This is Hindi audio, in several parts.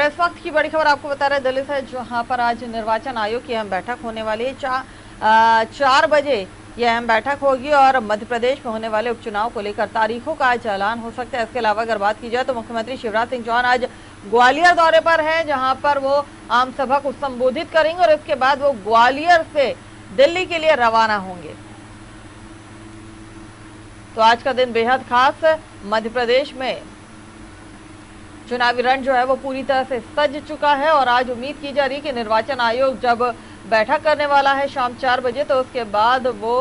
इस वक्त की बड़ी खबर आपको बता रहे दिल्ली से, जहां पर आज निर्वाचन आयोग की अहम बैठक होने वाली है। 4 बजे यह अहम बैठक होगी और मध्य प्रदेश में होने वाले उपचुनाव को लेकर तारीखों का आज ऐलान हो सकता है। इसके अलावा अगर बात की जाए तो मुख्यमंत्री शिवराज सिंह चौहान आज ग्वालियर दौरे पर है, जहां पर वो आम सभा को संबोधित करेंगे और इसके बाद वो ग्वालियर से दिल्ली के लिए रवाना होंगे। तो आज का दिन बेहद खास। मध्य प्रदेश में चुनावी रण जो है वो पूरी तरह से सज चुका है और आज उम्मीद की जा रही है कि निर्वाचन आयोग जब बैठक करने वाला है शाम 4 बजे, तो उसके बाद वो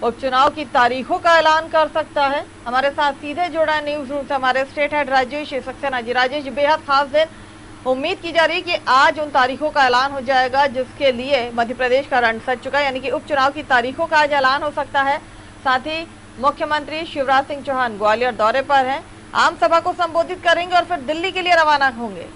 उपचुनाव की तारीखों का ऐलान कर सकता है। हमारे साथ सीधे जुड़ा है न्यूज रूम से हमारे स्टेट हेड राजेश सक्सेना जी। राजेश, बेहद खास दिन, उम्मीद की जा रही है कि आज उन तारीखों का ऐलान हो जाएगा जिसके लिए मध्य प्रदेश का रण सज चुका है, यानी कि उपचुनाव की तारीखों का आज ऐलान हो सकता है। साथ ही मुख्यमंत्री शिवराज सिंह चौहान ग्वालियर दौरे पर हैं, आम सभा को संबोधित करेंगे और फिर दिल्ली के लिए रवाना होंगे।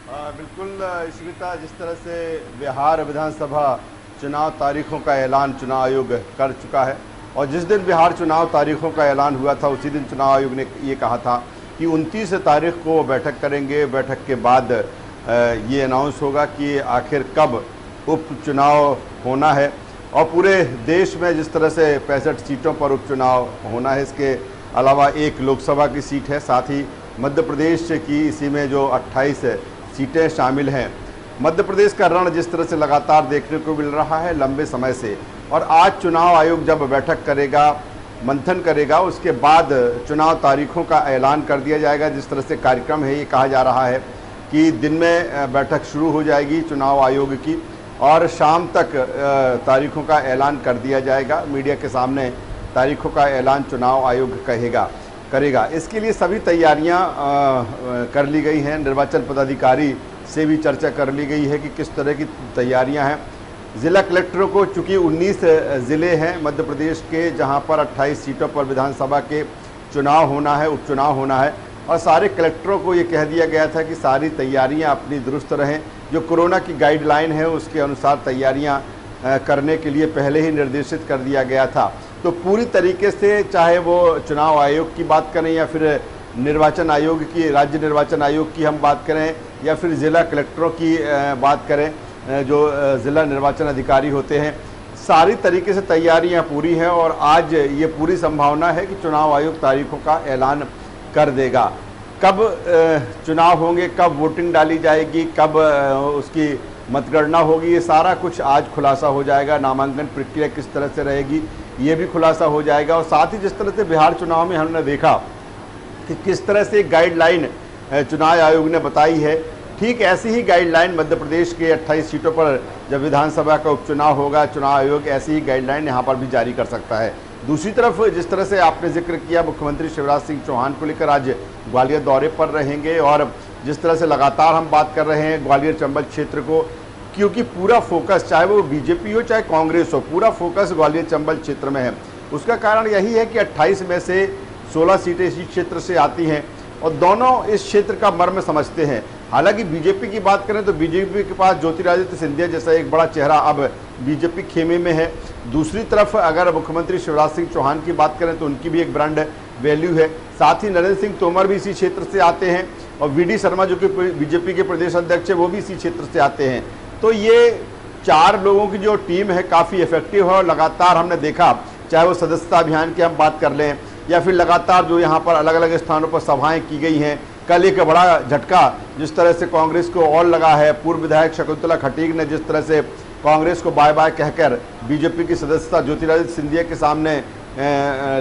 बिल्कुल स्मिता, जिस तरह से बिहार विधानसभा चुनाव तारीखों का ऐलान चुनाव आयोग कर चुका है और जिस दिन बिहार चुनाव तारीखों का ऐलान हुआ था उसी दिन चुनाव आयोग ने ये कहा था कि 29 तारीख को बैठक करेंगे। बैठक के बाद ये अनाउंस होगा कि आखिर कब उपचुनाव होना है और पूरे देश में जिस तरह से 65 सीटों पर उपचुनाव होना है, इसके अलावा एक लोकसभा की सीट है, साथ ही मध्य प्रदेश की इसी में जो 28 सीटें शामिल हैं। मध्य प्रदेश का रण जिस तरह से लगातार देखने को मिल रहा है लंबे समय से, और आज चुनाव आयोग जब बैठक करेगा, मंथन करेगा, उसके बाद चुनाव तारीखों का ऐलान कर दिया जाएगा। जिस तरह से कार्यक्रम है, ये कहा जा रहा है कि दिन में बैठक शुरू हो जाएगी चुनाव आयोग की और शाम तक तारीखों का ऐलान कर दिया जाएगा। मीडिया के सामने तारीखों का ऐलान चुनाव आयोग करेगा। इसके लिए सभी तैयारियां कर ली गई हैं। निर्वाचन पदाधिकारी से भी चर्चा कर ली गई है कि किस तरह की तैयारियां हैं। ज़िला कलेक्टरों को, चूँकि 19 ज़िले हैं मध्य प्रदेश के, जहां पर 28 सीटों पर विधानसभा के चुनाव होना है, उपचुनाव होना है, और सारे कलेक्टरों को ये कह दिया गया था कि सारी तैयारियां अपनी दुरुस्त रहें। जो कोरोना की गाइडलाइन है उसके अनुसार तैयारियां करने के लिए पहले ही निर्देशित कर दिया गया था। तो पूरी तरीके से, चाहे वो चुनाव आयोग की बात करें या फिर निर्वाचन आयोग की, राज्य निर्वाचन आयोग की हम बात करें या फिर ज़िला कलेक्टरों की बात करें, जो ज़िला निर्वाचन अधिकारी होते हैं, सारी तरीके से तैयारियां पूरी हैं और आज ये पूरी संभावना है कि चुनाव आयोग तारीखों का ऐलान कर देगा। कब चुनाव होंगे, कब वोटिंग डाली जाएगी, कब उसकी मतगणना होगी, ये सारा कुछ आज खुलासा हो जाएगा। नामांकन प्रक्रिया किस तरह से रहेगी ये भी खुलासा हो जाएगा। और साथ ही जिस तरह से बिहार चुनाव में हमने देखा कि किस तरह से गाइडलाइन चुनाव आयोग ने बताई है, ठीक ऐसी ही गाइडलाइन मध्य प्रदेश के 28 सीटों पर जब विधानसभा का उपचुनाव होगा, चुनाव आयोग ऐसी ही गाइडलाइन यहाँ पर भी जारी कर सकता है। दूसरी तरफ जिस तरह से आपने जिक्र किया, मुख्यमंत्री शिवराज सिंह चौहान को लेकर आज ग्वालियर दौरे पर रहेंगे और जिस तरह से लगातार हम बात कर रहे हैं ग्वालियर चंबल क्षेत्र को, क्योंकि पूरा फोकस, चाहे वो बीजेपी हो चाहे कांग्रेस हो, पूरा फोकस ग्वालियर चंबल क्षेत्र में है। उसका कारण यही है कि 28 में से 16 सीटें इसी क्षेत्र से आती हैं और दोनों इस क्षेत्र का मर्म समझते हैं। हालांकि बीजेपी की बात करें तो बीजेपी के पास ज्योतिरादित्य सिंधिया जैसा एक बड़ा चेहरा अब बीजेपी खेमे में है। दूसरी तरफ अगर मुख्यमंत्री शिवराज सिंह चौहान की बात करें तो उनकी भी एक ब्रांड वैल्यू है। साथ ही नरेंद्र सिंह तोमर भी इसी क्षेत्र से आते हैं और वी.डी. शर्मा जो कि बीजेपी के प्रदेश अध्यक्ष है वो भी इसी क्षेत्र से आते हैं। तो ये 4 लोगों की जो टीम है काफ़ी इफेक्टिव है और लगातार हमने देखा, चाहे वो सदस्यता अभियान की हम बात कर लें या फिर लगातार जो यहाँ पर अलग अलग स्थानों पर सभाएं की गई हैं। कल एक बड़ा झटका जिस तरह से कांग्रेस को और लगा है, पूर्व विधायक शकुंतला खटीक ने जिस तरह से कांग्रेस को बाय बाय कहकर बीजेपी की सदस्यता ज्योतिरादित्य सिंधिया के सामने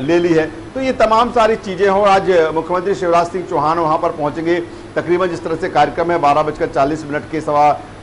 ले ली है। तो ये तमाम सारी चीज़ें हों। आज मुख्यमंत्री शिवराज सिंह चौहान वहाँ पर पहुँचेंगे। तकरीबन जिस तरह से कार्यक्रम है 12:40 के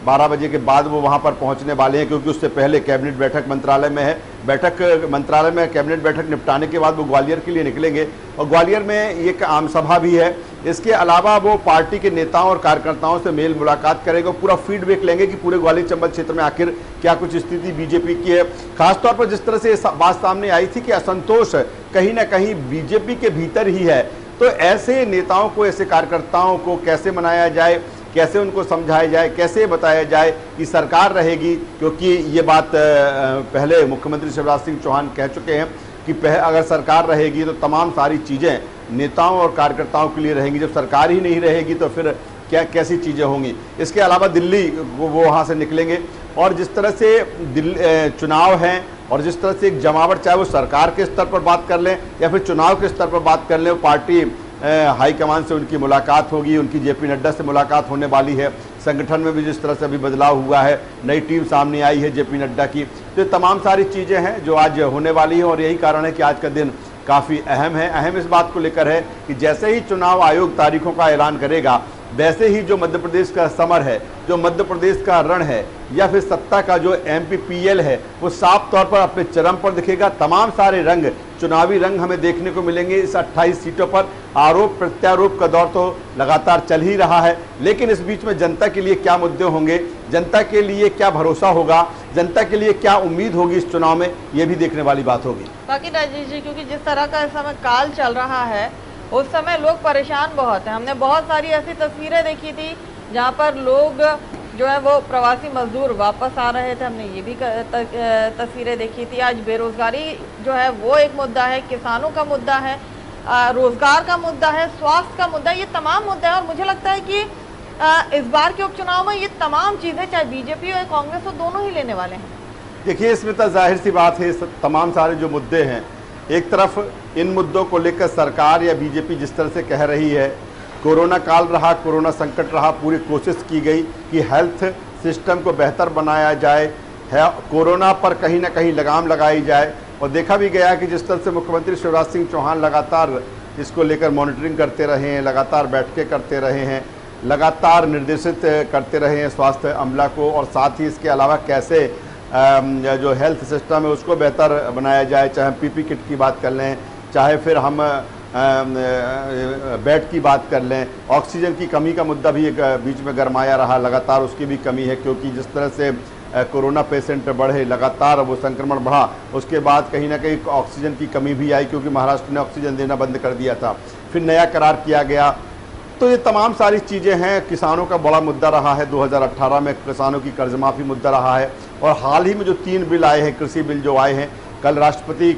12 बजे के बाद वो वहाँ पर पहुँचने वाले हैं, क्योंकि उससे पहले कैबिनेट बैठक मंत्रालय में है। मंत्रालय में कैबिनेट बैठक निपटाने के बाद वो ग्वालियर के लिए निकलेंगे और ग्वालियर में एक आम सभा भी है। इसके अलावा वो पार्टी के नेताओं और कार्यकर्ताओं से मेल मुलाकात करेंगे, पूरा फीडबैक लेंगे कि पूरे ग्वालियर चंबल क्षेत्र में आखिर क्या कुछ स्थिति बीजेपी की है। खासतौर पर जिस तरह से बात सामने आई थी कि असंतोष कहीं ना कहीं बीजेपी के भीतर ही है, तो ऐसे नेताओं को, ऐसे कार्यकर्ताओं को कैसे मनाया जाए, कैसे उनको समझाया जाए, कैसे बताया जाए कि सरकार रहेगी। क्योंकि ये बात पहले मुख्यमंत्री शिवराज सिंह चौहान कह चुके हैं कि अगर सरकार रहेगी तो तमाम सारी चीज़ें नेताओं और कार्यकर्ताओं के लिए रहेंगी। जब सरकार ही नहीं रहेगी तो फिर क्या कैसी चीज़ें होंगी। इसके अलावा दिल्ली वो वहाँ से निकलेंगे और जिस तरह से चुनाव हैं और जिस तरह से एक जमावट, चाहे वो सरकार के स्तर पर बात कर लें या फिर चुनाव के स्तर पर बात कर लें, पार्टी हाईकमान से उनकी मुलाकात होगी, उनकी जेपी नड्डा से मुलाकात होने वाली है। संगठन में भी जिस तरह से अभी बदलाव हुआ है, नई टीम सामने आई है जेपी नड्डा की, तो तमाम सारी चीज़ें हैं जो आज होने वाली हैं और यही कारण है कि आज का दिन काफ़ी अहम है। अहम इस बात को लेकर है कि जैसे ही चुनाव आयोग तारीखों का ऐलान करेगा, वैसे ही जो मध्य प्रदेश का समर है, जो मध्य प्रदेश का रण है या फिर सत्ता का जो MPPL है, वो साफ तौर पर अपने चरम पर दिखेगा। तमाम सारे रंग, चुनावी रंग हमें देखने को मिलेंगे इस 28 सीटों पर। आरोप प्रत्यारोप का दौर तो लगातार चल ही रहा है, लेकिन इस बीच में जनता के लिए क्या मुद्दे होंगे, जनता के लिए क्या भरोसा होगा, जनता के लिए क्या उम्मीद होगी इस चुनाव में, ये भी देखने वाली बात होगी। बाकी राजेश जी, क्योंकि जिस तरह का इस समय काल चल रहा है, उस समय लोग परेशान बहुत हैं। हमने बहुत सारी ऐसी तस्वीरें देखी थी जहां पर लोग जो है वो प्रवासी मजदूर वापस आ रहे थे, हमने ये भी तस्वीरें देखी थी। आज बेरोजगारी जो है वो एक मुद्दा है, किसानों का मुद्दा है, रोजगार का मुद्दा है, स्वास्थ्य का मुद्दा, ये तमाम मुद्दे हैं। और मुझे लगता है कि इस बार के उपचुनाव में ये तमाम चीज़ें, चाहे बीजेपी और कांग्रेस हो, दोनों ही लेने वाले हैं। देखिए, इसमें तो जाहिर सी बात है, तमाम सारे जो मुद्दे हैं, एक तरफ इन मुद्दों को लेकर सरकार या बीजेपी जिस तरह से कह रही है, कोरोना काल रहा, कोरोना संकट रहा, पूरी कोशिश की गई कि हेल्थ सिस्टम को बेहतर बनाया जाए, कोरोना पर कहीं ना कहीं लगाम लगाई जाए। और देखा भी गया कि जिस तरह से मुख्यमंत्री शिवराज सिंह चौहान लगातार इसको लेकर मॉनिटरिंग करते रहे हैं, लगातार बैठकें करते रहे हैं, लगातार निर्देशित करते रहे हैं स्वास्थ्य अमला को, और साथ ही इसके अलावा कैसे जो हेल्थ सिस्टम है उसको बेहतर बनाया जाए, चाहे हम PP किट की बात कर लें, चाहे फिर हम बेड की बात कर लें। ऑक्सीजन की कमी का मुद्दा भी एक बीच में गरमाया रहा, लगातार उसकी भी कमी है, क्योंकि जिस तरह से कोरोना पेशेंट बढ़े, लगातार वो संक्रमण बढ़ा, उसके बाद कहीं ना कहीं ऑक्सीजन की कमी भी आई, क्योंकि महाराष्ट्र ने ऑक्सीजन देना बंद कर दिया था, फिर नया करार किया गया। तो ये तमाम सारी चीज़ें हैं। किसानों का बड़ा मुद्दा रहा है, 2018 में किसानों की कर्ज माफ़ी मुद्दा रहा है, और हाल ही में जो 3 बिल आए हैं, कृषि बिल जो आए हैं, कल राष्ट्रपति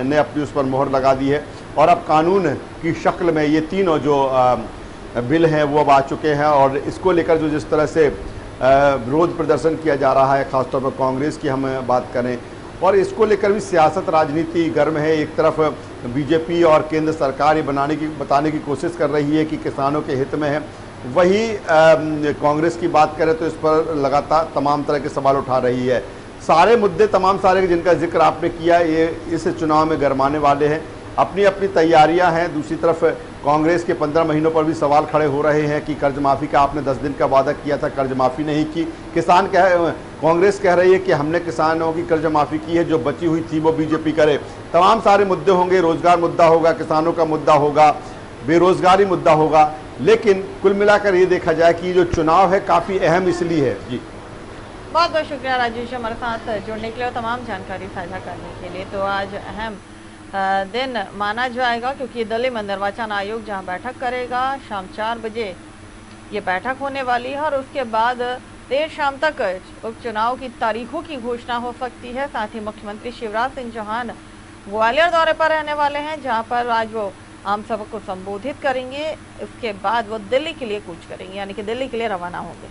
ने अपनी उस पर मोहर लगा दी है, और अब कानून की शक्ल में ये तीनों जो बिल हैं वो अब आ चुके हैं। और इसको लेकर जो जिस तरह से विरोध प्रदर्शन किया जा रहा है, ख़ासतौर पर कांग्रेस की हम बात करें, और इसको लेकर भी सियासत राजनीति गर्म है। एक तरफ बीजेपी और केंद्र सरकार ये बताने की कोशिश कर रही है कि किसानों के हित में है, वही कांग्रेस की बात करें तो इस पर लगातार तमाम तरह के सवाल उठा रही है। सारे मुद्दे तमाम सारे जिनका जिक्र आपने किया, ये इस चुनाव में गरमाने वाले हैं। अपनी अपनी तैयारियां हैं। दूसरी तरफ कांग्रेस के 15 महीनों पर भी सवाल खड़े हो रहे हैं कि कर्ज माफ़ी का आपने 10 दिन का वादा किया था, कर्ज माफ़ी नहीं की। कांग्रेस कह रही है कि हमने किसानों की कर्ज माफ़ी की है, जो बची हुई थी वो बीजेपी करे। तमाम सारे मुद्दे होंगे, रोजगार मुद्दा होगा, किसानों का मुद्दा होगा, बेरोजगारी मुद्दा होगा। लेकिन कुल मिलाकर ये देखा जाए कि जो चुनाव है काफ़ी अहम इसलिए है। जी, बहुत बहुत शुक्रिया राजेश, हमारे साथ जुड़ने के लिए और तमाम जानकारी साझा करने के लिए। तो आज अहम दिन माना जाएगा, क्योंकि दिल्ली में निर्वाचन आयोग जहां बैठक करेगा, शाम 4 बजे ये बैठक होने वाली है, और उसके बाद देर शाम तक उपचुनाव की तारीखों की घोषणा हो सकती है। साथ ही मुख्यमंत्री शिवराज सिंह चौहान ग्वालियर दौरे पर रहने वाले हैं, जहां पर आज वो आम सभा को संबोधित करेंगे। इसके बाद वो दिल्ली के लिए कूच करेंगे, यानी कि दिल्ली के लिए रवाना होंगे।